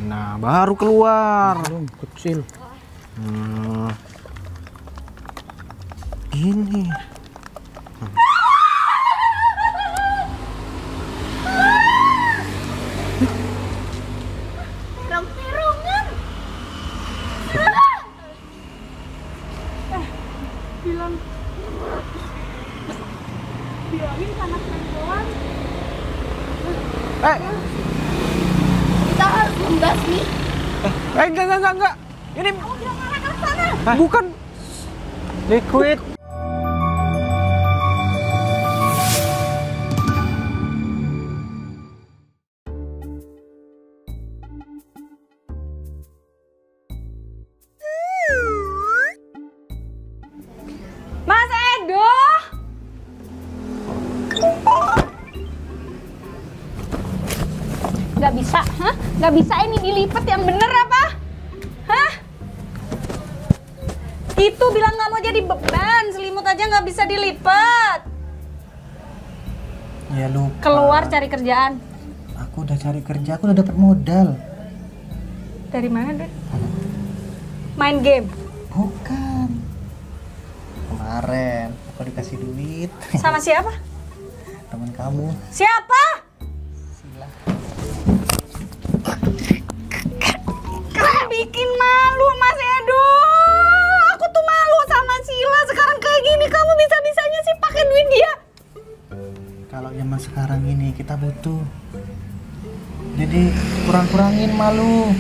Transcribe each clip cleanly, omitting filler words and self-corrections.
Nah, baru keluar. Belum, kecil. Gini. Rong-rongan. Bilangin sama perempuan. Kita harus membasmi. Enggak. Ini Kamu bilang arah ke sana. bukan liquid. Mas Edo. Gak bisa, hah? Gak bisa ini dilipat yang bener apa? Hah? Itu bilang gak mau jadi beban, selimut aja gak bisa dilipat. Ya lupa. Keluar cari kerjaan. Aku udah cari kerja, aku udah dapat modal. Dari mana, Dut? Main game. Bukan. Kemarin aku dikasih duit. Sama siapa? Teman kamu. Siapa? Sila. Kamu bikin malu, Mas Edo. Aku tuh malu sama Sila. Sekarang kayak gini, kamu bisa-bisanya sih pakai duit dia. Kalau zaman sekarang ini kita butuh. Jadi kurang-kurangin malu.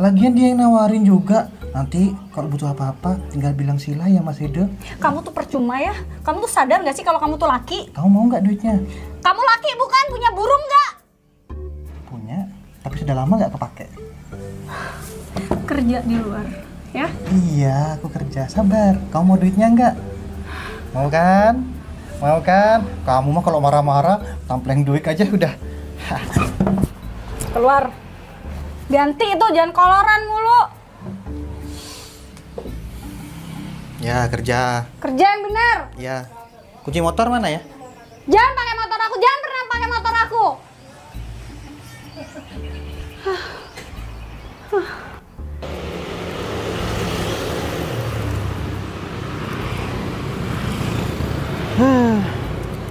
Lagian dia yang nawarin juga. Nanti kalau butuh apa-apa tinggal bilang Sila ya Mas Edo. Kamu tuh percuma ya. Kamu tuh sadar gak sih kalau kamu tuh laki? Kamu mau nggak duitnya? Kamu laki bukan? Punya burung gak? Punya, tapi sudah lama nggak kepake. Kerja di luar, ya? Iya, aku kerja. Sabar. Kamu mau duitnya nggak? Mau kan? Mau kan? Kamu mah kalau marah-marah tampleng duit aja udah. Keluar. Ganti itu, jangan koloran mulu. Ya, kerja. Kerja yang benar. Ya. Kunci motor mana ya? Jangan pakai motor aku, jangan pernah pakai motor aku.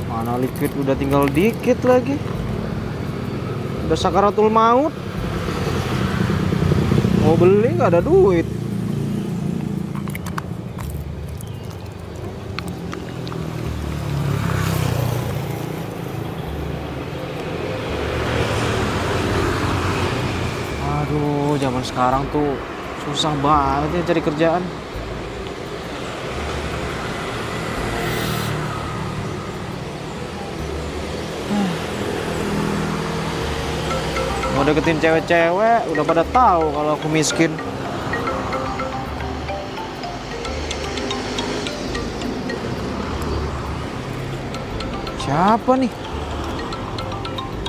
Mana liquid udah tinggal dikit lagi. Udah sakaratul maut. Mau beli nggak ada duit. Aduh, zaman sekarang tuh susah banget ya cari kerjaan. Mau deketin cewek-cewek udah pada tahu kalau aku miskin. Siapa nih?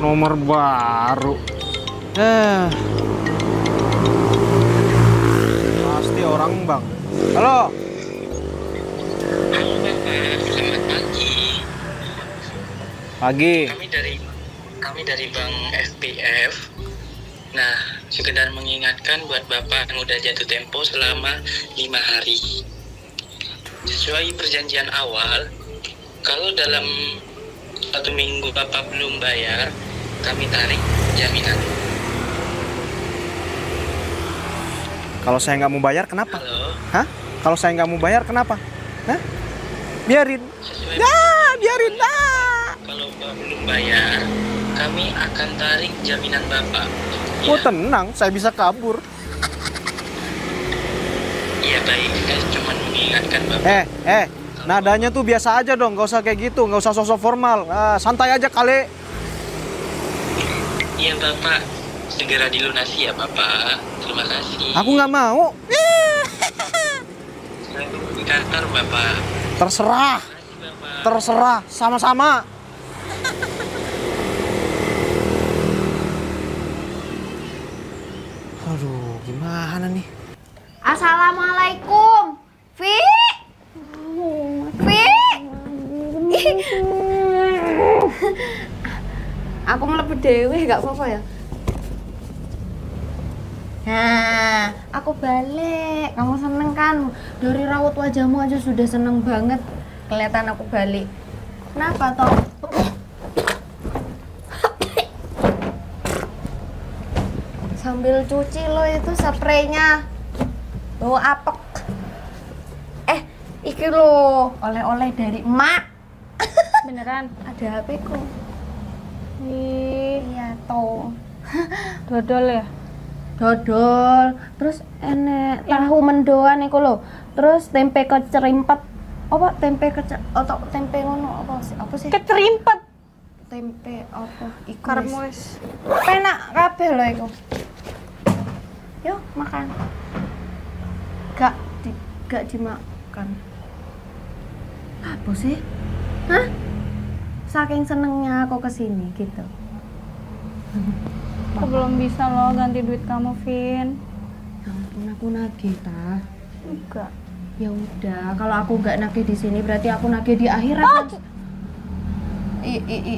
Nomor baru. Pasti orang Bang. Halo. Halo Bapak, selamat pagi. Pagi. Kami dari Bank FPF. Nah, sekedar mengingatkan buat Bapak yang udah jatuh tempo selama 5 hari. Sesuai perjanjian awal, kalau dalam 1 minggu Bapak belum bayar, kami tarik jaminan. Kalau saya nggak mau bayar kenapa? Halo, Hah? Kalau saya nggak mau bayar kenapa? Hah? Biarin. sesuai Biarin. kalau Bapak belum bayar, kami akan tarik jaminan Bapak. Oh tenang, saya bisa kabur. Iya baik, saya cuma mengingatkan Bapak. Nadanya tuh biasa aja dong, nggak usah kayak gitu, nggak usah sosok formal. Santai aja kali. Iya Bapak, segera dilunasi ya Bapak. Terima kasih. Aku nggak mau. Saya tunggu di kantor Bapak. Terserah, Terima kasih Bapak. terserah, sama-sama. Aduh, gimana nih? Assalamualaikum. Vi. Aku ngelepet dewe, gak apa-apa ya? Nah, aku balik. Kamu seneng kan? Dari raut wajahmu aja sudah seneng banget kelihatan aku balik. Kenapa toh? Sambil cuci lo itu spraynya. Lo apek. Iki lo oleh-oleh dari emak. Beneran? Ada HP ku. Iya toh. Dodol ya? Dodol, terus enek tahu mendoan iku lho. Terus tempe kecerimpet. Apa tempe atau tempe ngono apa sih? Kecerimpet. Tempe apa? Iku Karepmu wis. wis. Penak kabeh lho iku. Yuk, makan. Gak dimakan. Apa sih? Hah? Saking senengnya aku kesini gitu. Aku belum bisa loh ganti duit kamu, Vin. Ya ampun, aku nagih ta. Enggak. Ya udah, kalau aku nggak nagih di sini berarti aku nagih di akhirat. Oh, Kan?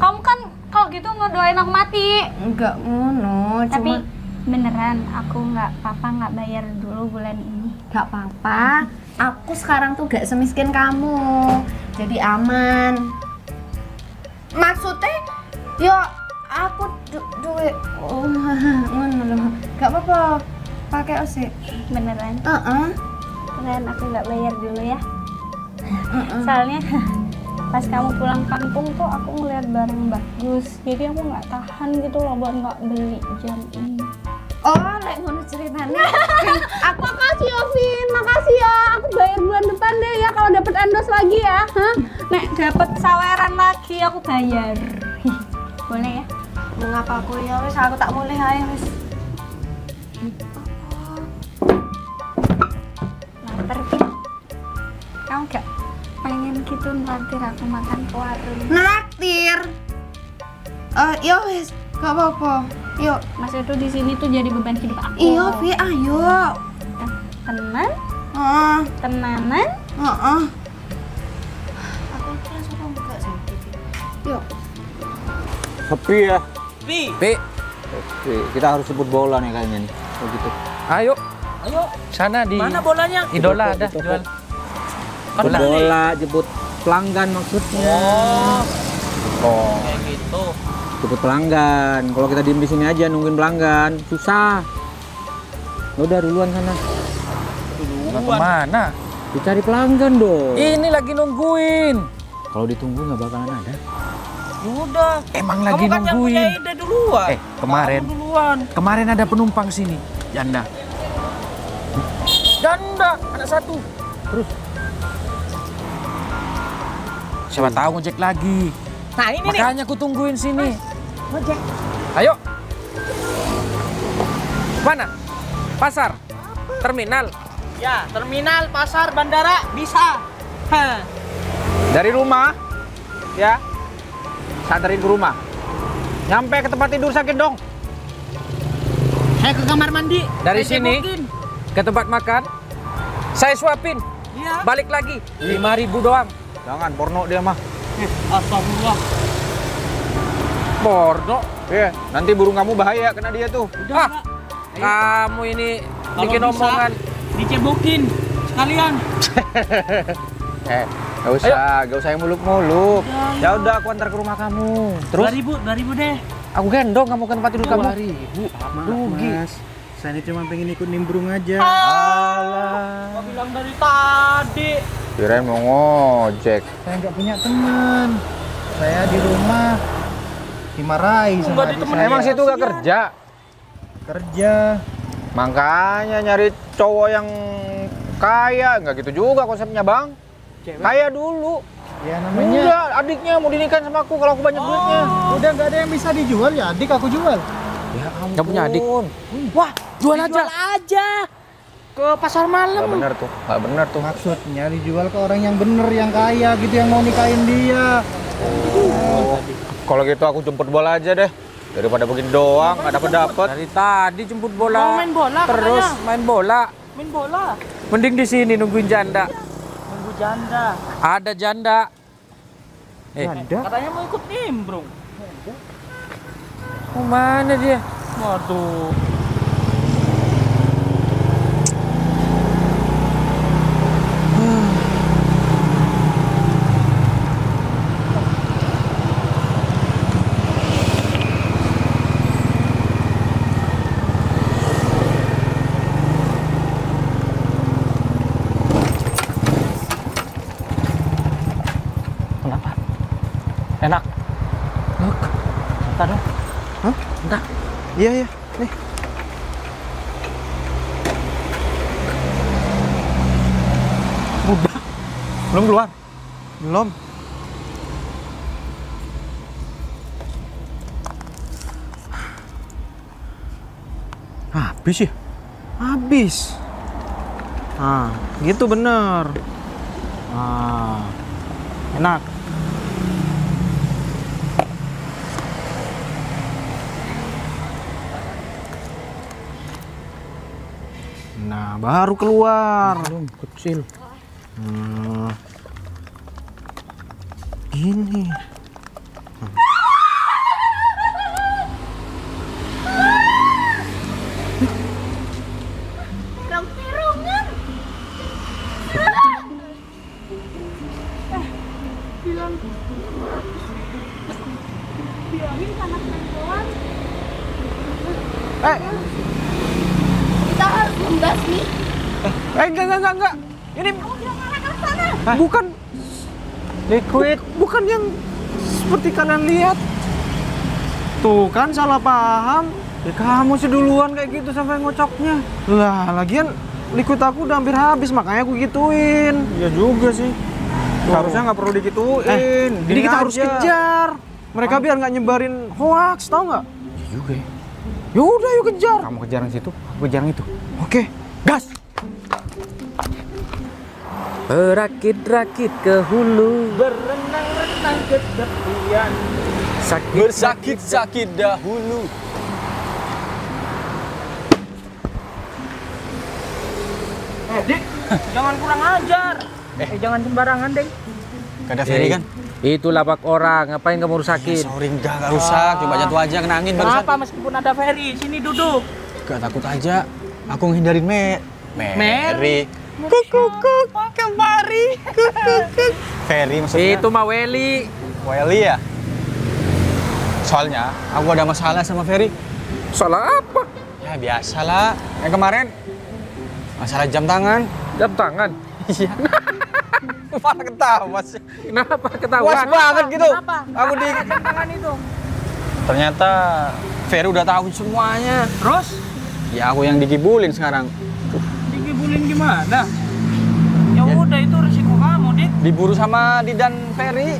kamu kan kalau gitu ngedoain aku mati. Enggak ngono, Tapi cuma beneran aku nggak bayar dulu bulan ini. nggak apa-apa. Aku sekarang tuh gak semiskin kamu, jadi aman. Maksudnya, ya aku duit, ngono loh. Gak apa-apa, pakai osik. Beneran. Keren aku nggak bayar dulu ya. Soalnya pas kamu pulang kampung tuh aku ngeliat barang bagus, jadi aku nggak tahan gitu loh buat nggak beli jam ini. Oh, lek ngono ceritanya. Aku makasih ya, Vin, makasih ya. Aku bayar bulan depan deh ya kalau dapat endos lagi ya. Hah? Nek dapat saweran lagi aku bayar. Boleh ya? Mengapa aku ya wis aku tak mulai ae wis. Lapar, Vin. Kamu gak pengen gitu nanti aku makan ke warung? Naktir. Yo wis, gak apa-apa. Yuk, Mas itu di sini tuh jadi beban hidup aku. iya Vi, ayo. Tenan? Heeh, Tenanan? heeh. Aku ikhlas apa enggak sih? Yuk. Sepi ya. Pi, Oke, kita harus sebut bola nih kayaknya nih. Oh gitu. Ayo, ayo. sana di Mana bolanya? Idola ada jual. Jemput Bola. bola, jemput pelanggan maksudnya. Oh, kayak gitu. Jemput pelanggan. Kalau kita diem di sini aja nungguin pelanggan, susah. Udah duluan sana. Mau kemana? Dicari pelanggan dong. Ini lagi nungguin. Kalau ditunggu nggak bakalan ada. Udah. Emang Kamu lagi kan yang punya nungguin. ide duluan. Kemarin. Kamu duluan. Kemarin ada penumpang sini, janda. Janda, anak satu. Terus siapa tahu ngojek lagi. Nah ini nih. Makanya aku tungguin sini. Ngojek. Ayo. Mana? Pasar? Terminal? Ya, terminal, pasar, bandara, bisa. Hah. Dari rumah, ya, santerin ke rumah. Nyampe ke tempat tidur sakit dong. Saya ke kamar mandi. Dari Saya sini? jengukin. Ke tempat makan? Saya suapin. Iya. Balik lagi. 5.000 doang. Jangan porno dia mah. Astagfirullah. Borno. Iya, nanti burung kamu bahaya kena dia tuh. Udah, Ah, Mbak. Ayo. kamu ini Kalau bikin bisa, omongan. Dicebokin sekalian. Gak usah yang muluk-muluk. Ya udah, aku antar ke rumah kamu. Terus 2000 deh. aku gendong kamu ke tempat tidur kamu. 2.000. Rugi. Saya ini cuma pengen ikut nimbrung aja. Gua bilang dari tadi. Kirain mau ngojek. Saya nggak punya teman. Saya di rumah dimarahi sama Nggak adik ditemenin. saya. Emang situ gak kerja? Kerja. Makanya nyari cowok yang kaya. Nggak gitu juga konsepnya bang. Kaya dulu. Ya namanya. Enggak, adiknya mau dinikahin sama aku kalau aku banyak duitnya. Udah nggak ada yang bisa dijual ya, adik aku jual. Ya ampun. Nggak punya adik? Wah, Jual aja. jual aja. Ke pasar malam. Nggak bener tuh, nggak bener tuh. Maksudnya dijual ke orang yang bener, yang kaya gitu, yang mau nikahin dia. Kalau gitu aku jemput bola aja deh. Daripada begini doang, nggak dapet. Dari tadi jemput Mau bola. main bola Terus katanya. main bola. Main bola. Mending di sini nungguin janda. Nunggu janda. Ada janda. Katanya mau ikut nimbrung. Mau mana dia? Waduh. Entar dong. Hah? Entar. Iya, iya. Nih. Udah. Belum keluar? Belum. Habis ya? Habis. Nah, gitu bener. Enak. Nah, baru keluar. Belum, kecil. Gini. Kita harus membasmi. Enggak. Ini bukan liquid, bukan yang seperti kalian lihat. Tuh kan salah paham. Ya kamu sih duluan kayak gitu sampai ngocoknya. Lah, lagian liquid aku udah hampir habis, makanya aku gituin. Iya juga sih. Harusnya nggak perlu dikituin. Jadi kita harus kejar. Mereka biar nggak nyebarin hoax, tau nggak? Iya juga ya. Yaudah, yuk kejar. Kamu kejar yang situ, aku kejar yang itu. Oke, gas. Berakit-rakit ke hulu, Berenang-renang ke tepian. bersakit-sakit dahulu. Dik, jangan kurang ajar. Jangan sembarangan, Deng. Gak ada Ferry kan? Itu lapak orang, ngapain kamu rusakin? Sorry, enggak rusak. Coba jatuh aja, kena angin barusan. Kenapa meskipun ada Ferry, sini duduk. Gak takut aja. Aku ngehindarin Mary. Kuk kemari. Ferry maksudnya. Itu mah Weli. Welly ya? Soalnya aku ada masalah sama Ferry. Salah apa? Ya biasalah. Yang kemarin masalah jam tangan. Jam tangan. Iya. Malah ketawa sih. Kenapa ketawa? Puas banget gitu. Kenapa? Aku di Jam tangan itu. ternyata Ferry udah tahu semuanya. Terus Ya aku yang dikibulin sekarang. dikibulin gimana? Ya udah itu resiko kamu, Dik. Diburu sama Didan Ferry.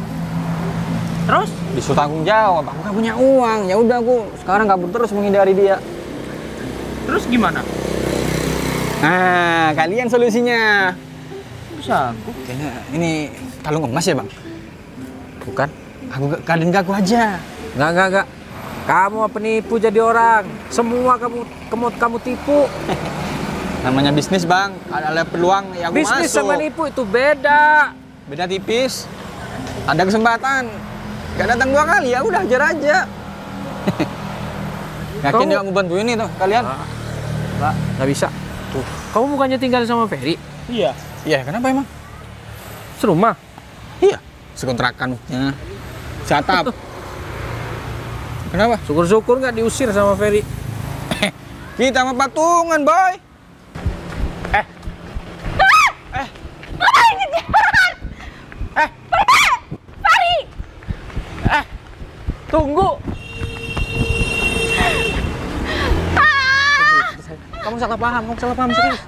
Terus Disuruh tanggung jawab. Aku gak punya uang. Ya udah aku sekarang kabur terus menghindari dia. terus gimana? Nah, kalian solusinya. Bisa aku. Kayaknya ini kalung emas ya, Bang? Bukan. Kalian ngaku aja. Enggak. Kamu penipu jadi orang. Semua kamu tipu. Namanya bisnis, Bang. Ada peluang ya aku Bisnis masuk. sama nipu itu beda. Beda tipis. Ada kesempatan. Gak datang 2 kali, ya udah hajar aja. Yakin dia mau bantuin nih tuh kalian? Enggak, nggak bisa. Tuh. Kamu bukannya tinggal sama Ferry? Iya. Iya, kenapa emang? Serumah? Iya. Sekontrakan. Ya. Satap. Kenapa? Syukur-syukur nggak diusir sama Ferry. Kita mah patungan, boy. Tunggu. Kamu salah paham serius.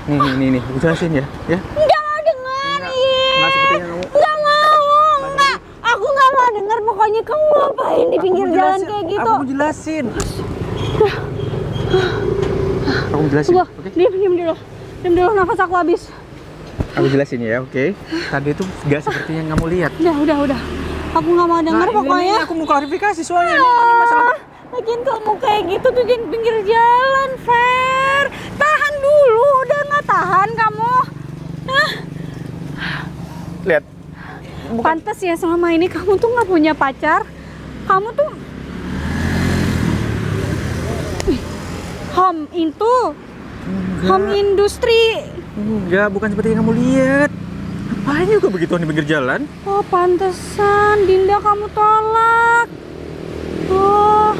Nih, aku jelasin ya. Ya. Nggak mau dengerin. Nggak sepertinya kamu. Nggak mau. Nggak. Aku nggak mau denger. Pokoknya kamu ngapain di pinggir jalan kayak gitu. Aku jelasin. Aku jelasin. Wah, diam dulu. Diam dulu, nafas aku habis. Aku jelasin ya, oke? Tadi itu nggak seperti yang kamu lihat. Udah. Aku nggak mau denger pokoknya. Ini aku mau klarifikasi soalnya ini masalah. Lagian kamu kayak gitu tuh di pinggir jalan, Fer. Tahan dulu, udah nggak tahan kamu. Lihat. Pantes ya selama ini kamu tuh nggak punya pacar. Kamu tuh home industry. Enggak, bukan seperti yang kamu lihat. Ngapain juga begituan di pinggir jalan? Oh, pantesan Dinda kamu tolak. Oh,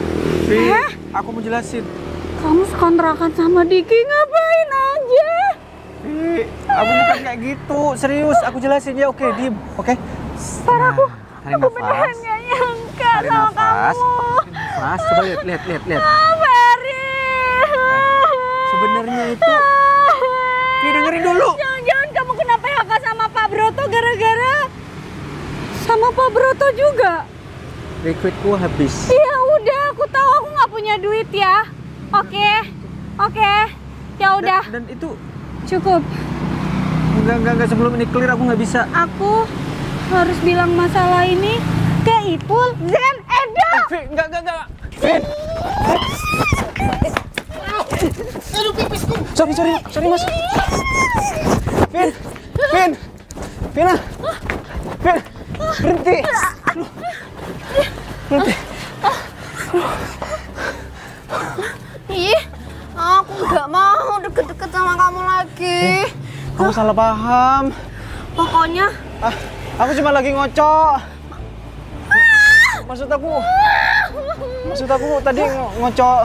Aku mau jelasin. kamu sekontrakan sama Diki ngapain aja? Aku bukan kayak gitu, serius. Aku jelasin ya, oke, diem, oke? Par, Tarik Aku beneran gak nyangka Tarik sama nafas. kamu. Mas, coba lihat. Ferry. Sebenarnya itu dengerin dulu. Jangan-jangan kamu kena PHK sama Pak Broto gara-gara sama Pak Broto juga. Liquidku habis. Ya udah, aku tahu aku nggak punya duit ya. Oke. Ya udah, Dan itu cukup. enggak sebelum ini clear aku nggak bisa. Aku harus bilang masalah ini ke Ipul dan Edo. Enggak. Vin. Aduh pipisku. Sorry Mas. Vin. Vina. Vin. Berhenti. Berhenti. Ih, aku nggak mau deket-deket sama kamu lagi. Kamu salah paham. Pokoknya Aku cuma lagi ngocok. Maksud aku tadi ngocok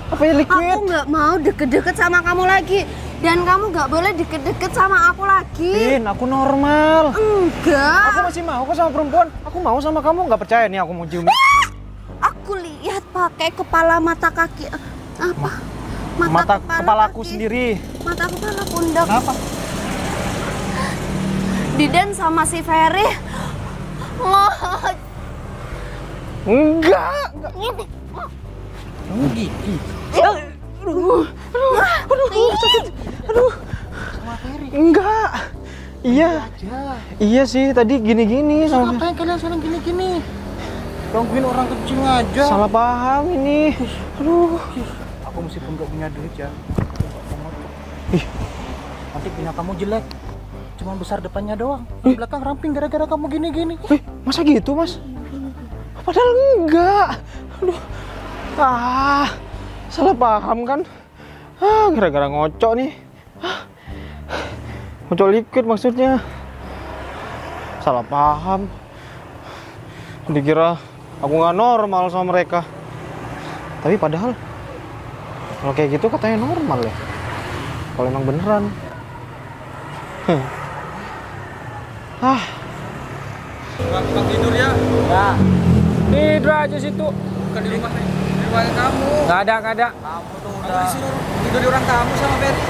apa ya, liquid. aku nggak mau deket-deket sama kamu lagi. Dan kamu nggak boleh deket-deket sama aku lagi. Vin, aku normal. Enggak. Aku masih mau kok sama perempuan. Aku mau sama kamu, nggak percaya nih aku mau cium. Aku lihat pakai kepala mata kaki apa? Mata kepalaku kaki. sendiri. Mata kepala pundak. Kenapa? Didan sama si Ferry. Enggak. Aduh. Enggak. Iya sih tadi gini-gini sama. Ngapain kalian saling gini-gini? Gangguin orang kecil aja. Salah paham ini. Aduh. Aku meskipun gak punya duit ya. Ih. Nanti punya kamu jelek. Cuma besar depannya doang. Di belakang ramping gara-gara kamu gini-gini. Masa gitu, Mas? Padahal enggak. Aduh. Salah paham kan? Gara-gara ngocok nih. Ngocok liquid maksudnya. Salah paham. Dikira aku nggak normal sama mereka. Tapi padahal kalau kayak gitu katanya normal ya. Kalau emang beneran. Bang tidur ya? Ya. Tidur aja situ. Bukan di rumah nih. Di rumah kamu. Nggak ada. Kamu tuh udah disuruh tidur di orang kamu sama Ferry.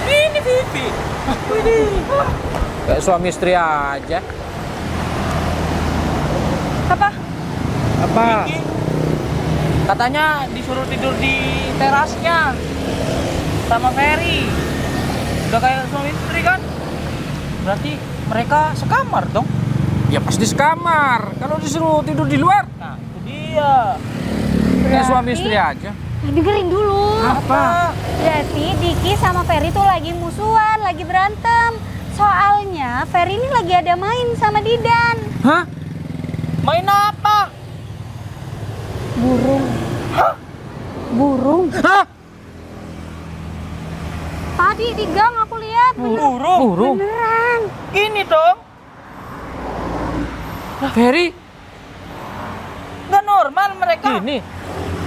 Ini Vivi. Kayak suami istri aja. Apa? Apa? Katanya disuruh tidur di terasnya sama Ferry. Udah kayak suami istri kan? Berarti mereka sekamar dong? Ya pasti sekamar. Kalau disuruh tidur di luar, Nah, itu dia. kayak suami istri aja. Dengerin dulu. Apa? Berarti Diki sama Ferry tuh lagi musuhan, lagi berantem. Soalnya Ferry ini lagi ada main sama Didan. Hah? Main apa? Burung. Burung. Hah? Tadi di gang aku lihat. Burung? Beneran. Gini dong. Ferry? Nggak normal mereka. Ini?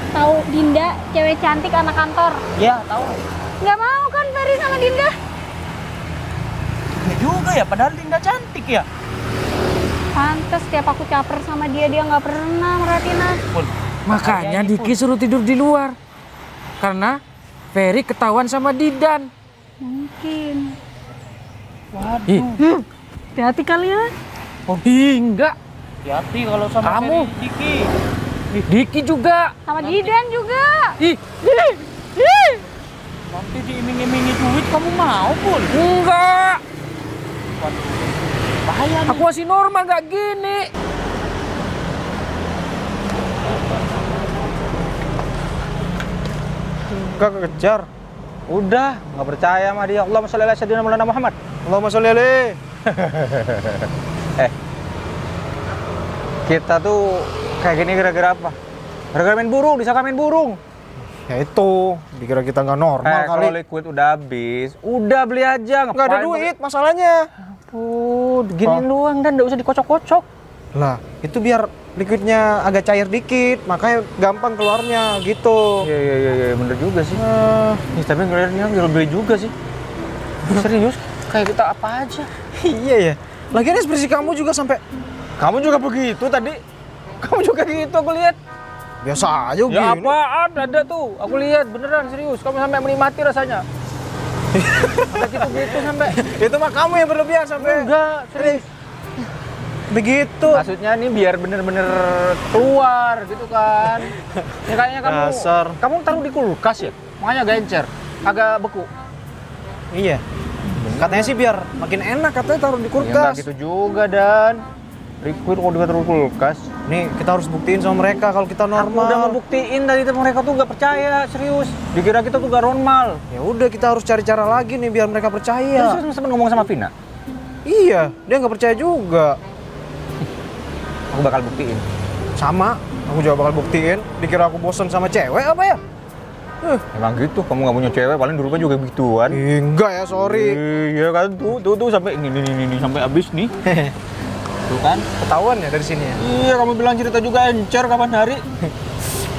Tahu Dinda, cewek cantik anak kantor. Ya, tahu. Nggak mau kan Ferry sama Dinda? Ya juga ya, padahal Dinda cantik ya. Pantes tiap aku caper sama dia nggak pernah merhatiin aku. Makanya Diki suruh tidur di luar. Karena Ferry ketahuan sama Didan. Mungkin. Waduh. Hati-hati kalian. Oh, enggak. Hati-hati kalau sama Kamu. Ferry, Diki. Diki juga. Sama Didan juga. Ih, Nanti diiming-imingi duit kamu mau, Bul? enggak. Waduh, bahaya nih. Aku masih normal, nggak gini. Enggak kejar. Udah, nggak percaya sama dia. Allahumma sholli ala sayyidina Maulana Muhammad. Allahumma sholli alaihi. Kita tuh kayak gini gara-gara apa? Gara-gara main burung, disangka main burung. Ya itu, dikira kita nggak normal kali. Kalau liquid udah habis, udah beli aja. Nggak ada duit masalahnya. Gini doang dan nggak usah dikocok-kocok. Lah, itu biar liquidnya agak cair dikit, makanya gampang keluarnya gitu. Iya, bener juga sih. Tapi ngeliatnya jual beli juga sih. Serius, kayak kita apa aja. Iya ya. Lagian ekspresi kamu juga sampai Kamu juga begitu tadi? Kamu juga gitu aku lihat. Biasa aja Ya gini. apaan ada tuh? Aku lihat beneran serius. Kamu sampai menikmati rasanya. Ada gitu-gitu sampai. Itu mah kamu yang berlebihan sampai. Enggak, serius. Begitu. Maksudnya nih biar bener-bener keluar gitu kan. Ya kayaknya Dasar. kamu taruh di kulkas ya? Makanya agak encer, agak beku. Iya. Katanya sih biar makin enak katanya taruh di Ya enggak kulkas. gitu juga Dan. Liquid kok ditaruh di kulkas. Nih, kita harus buktiin sama mereka kalau kita Aku udah normal. ngebuktiin tadi tuh mereka tuh nggak percaya, serius. Dikira kita tuh gak normal. Ya udah kita harus cari cara lagi nih biar mereka percaya. Terus sempat ngomong sama Vina. Iya, dia nggak percaya juga. Aku bakal buktiin. Sama, aku juga bakal buktiin. Dikira aku bosan sama cewek apa ya? Emang gitu, kamu nggak punya cewek, paling dulu kan juga begituan. Enggak ya, sorry. Iya kan, tuh sampai ini sampai habis nih. Tuh kan? Ketahuan ya dari sini ya? Iya, kamu bilang cerita juga encer kapan hari.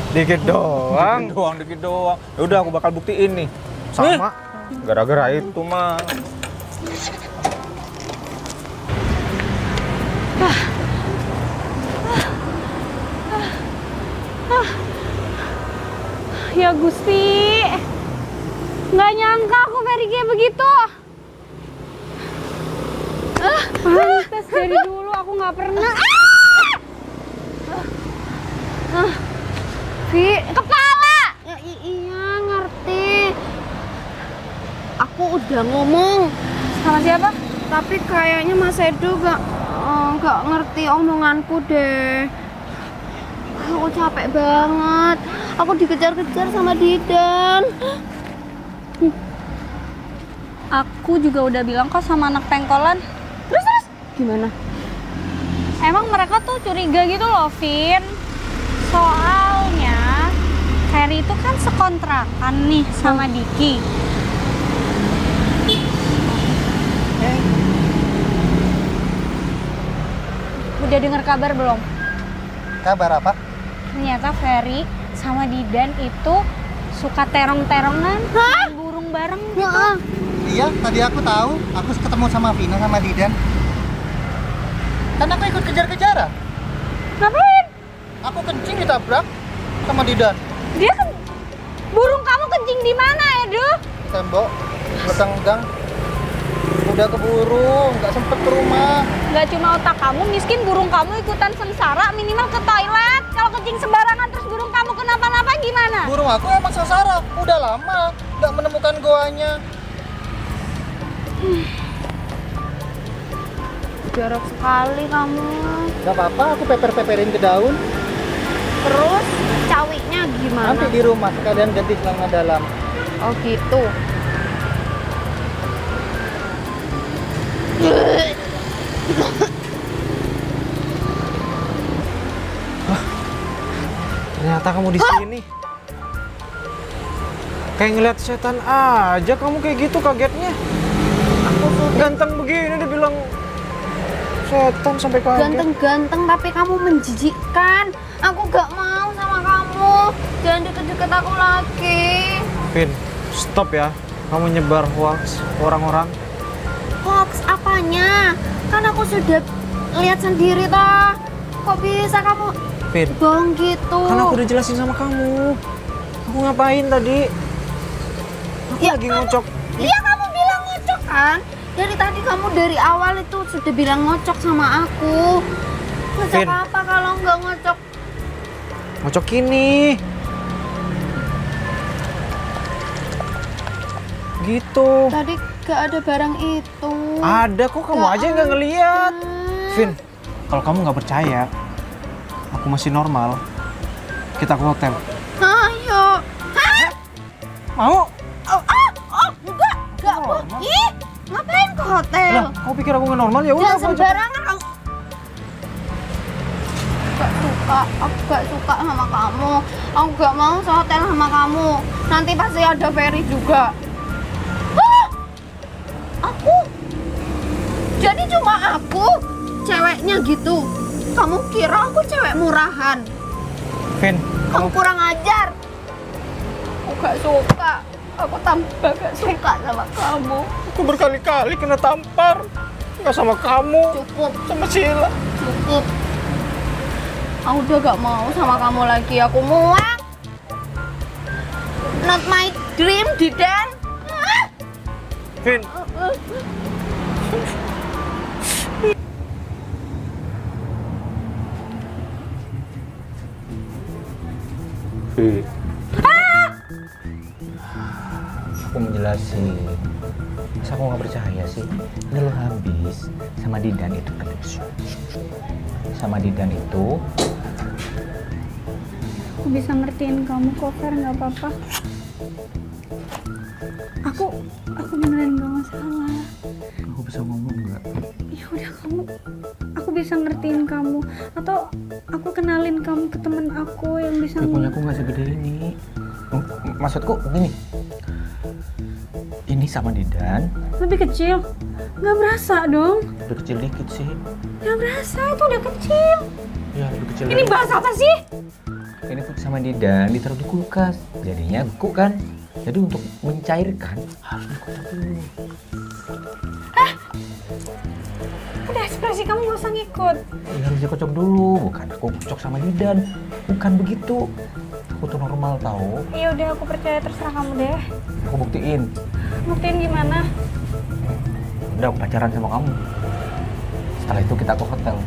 Dikit doang. Dikit doang. Ya udah aku bakal buktiin nih. Sama. Gara-gara itu mah. Ya Gusti, nggak nyangka aku Ferry kayak begitu. Pantes dari dulu aku nggak pernah. Vi, kepala. Ya iya ngerti. Aku udah ngomong sama siapa? Tapi kayaknya Mas Edo nggak ngerti omonganku deh. Aku capek banget. Aku dikejar-kejar sama Didan. Aku juga udah bilang kok sama anak pengkolan. Terus gimana? Emang mereka tuh curiga gitu loh, Vin. Soalnya Ferry itu kan sekontrakan nih sama Diki. Udah dengar kabar belum? Kabar apa? Ternyata Ferry sama Didan itu suka terong-terongan, main burung bareng gitu. Iya, tadi aku tahu. Aku ketemu sama Vina sama Didan. Kan aku ikut kejar-kejaran. Ngapain? Aku kencing ditabrak sama Didan. Dia kan burung kamu kencing di mana, Edo? Tembok, belakang gang. Udah keburu, nggak sempet ke rumah. Nggak cuma otak kamu miskin, burung kamu ikutan sengsara, minimal ke toilet. Kalau kencing sembarangan terus burung kamu kenapa-napa gimana? Burung aku emang sengsara, udah lama nggak menemukan goanya. Jorok sekali kamu. Nggak apa-apa, aku peper-peperin ke daun. Terus cawiknya gimana? Nanti di rumah sekalian ganti celana dalam. Oh gitu. Ternyata kamu di sini. Kayak ngeliat setan aja kamu kayak gitu kagetnya. Aku tuh ganteng begini dibilang setan sampai kaget. Ganteng-ganteng tapi kamu menjijikkan. Aku gak mau sama kamu. Jangan deket-deket aku lagi. Vin, stop ya. Kamu nyebar hoax orang-orang. Hoax apanya? Kan aku sudah lihat sendiri toh. Kok bisa kamu Vin, bohong gitu? kan aku udah jelasin sama kamu. Aku ngapain tadi? Aku Ya lagi kamu- ngocok. Iya kamu bilang ngocok kan? Dari tadi kamu dari awal itu sudah bilang ngocok sama aku. Ngocok Vin. apa kalau nggak ngocok? Ngocok ini. Gitu. Tadi gak ada barang itu. Ada kok, kamu Gak aja yang nggak ngeliat. ada. Vin, kalau kamu nggak percaya, aku masih normal. Kita ke hotel. Ayo. Hah? Mau? Enggak, Bu. Ih, ngapain ke hotel? Lah, kau pikir aku nggak normal? Ya udah, Jangan aku ajak. sembarangan kamu. Aku gak suka sama kamu. Aku gak mau sehotel sama kamu. Nanti pasti ada Ferry juga. Hah? Aku? Jadi cuma aku ceweknya gitu? Kamu kira aku cewek murahan? Vin, Kamu kurang ajar. Aku gak suka. Aku tambah gak suka sama kamu. aku berkali-kali kena tampar. Nggak sama kamu, Cukup. sama Sheila. Cukup. Aku udah gak mau sama kamu lagi. Aku muak. Not my dream, Didan. Vin. Vi. Aku menjelasin. Masa aku nggak percaya sih? Ini lo habis sama Didan itu kan? Sama Didan itu. Aku bisa ngertiin kamu kok, Fer, nggak apa-apa. Aku beneran nggak masalah. Aku bisa ngomong nggak? Ya udah, aku bisa ngertiin kamu, atau aku kenalin kamu ke temen aku yang bisa. Punya aku nggak segede ini. Maksudku gini. Ini sama Didan. Lebih kecil? Nggak berasa dong. Lebih kecil dikit sih. Nggak berasa, itu udah kecil. Ya lebih kecil. Ini bahas apa sih? Ini putih sama Didan ditaruh di kulkas. Jadinya beku kan. Jadi untuk mencairkan harus dikocok dulu. Udah, ekspresi kamu nggak usah ngikut. Ya, harus dikocok dulu. Bukan aku kocok sama Didan. Bukan begitu. Aku tuh normal tau. Iya udah, aku percaya, terserah kamu deh. Aku buktiin. Buktiin gimana? Udah aku pacaran sama kamu. Setelah itu kita ke hotel.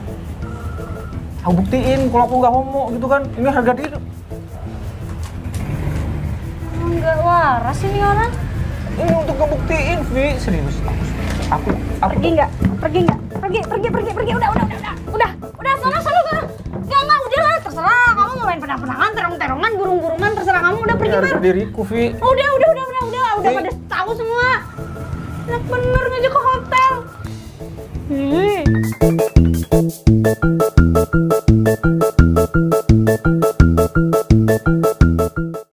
Aku buktiin kalau aku nggak homo gitu kan. Ini harga diri. Nggak waras ini orang. Ini untuk ngebuktiin, Vi. Serius. Aku Pergi nggak? Pergi nggak? Pergi. Udah, sana. Nggak, udah lah, terserah. Kamu mau main pedang-pedangan, terong-terongan, burung-burungan, terserah kamu. Udah pergi, harga diriku, Vi. Udah pada tahu semua. Enak bener ngajak ke hotel.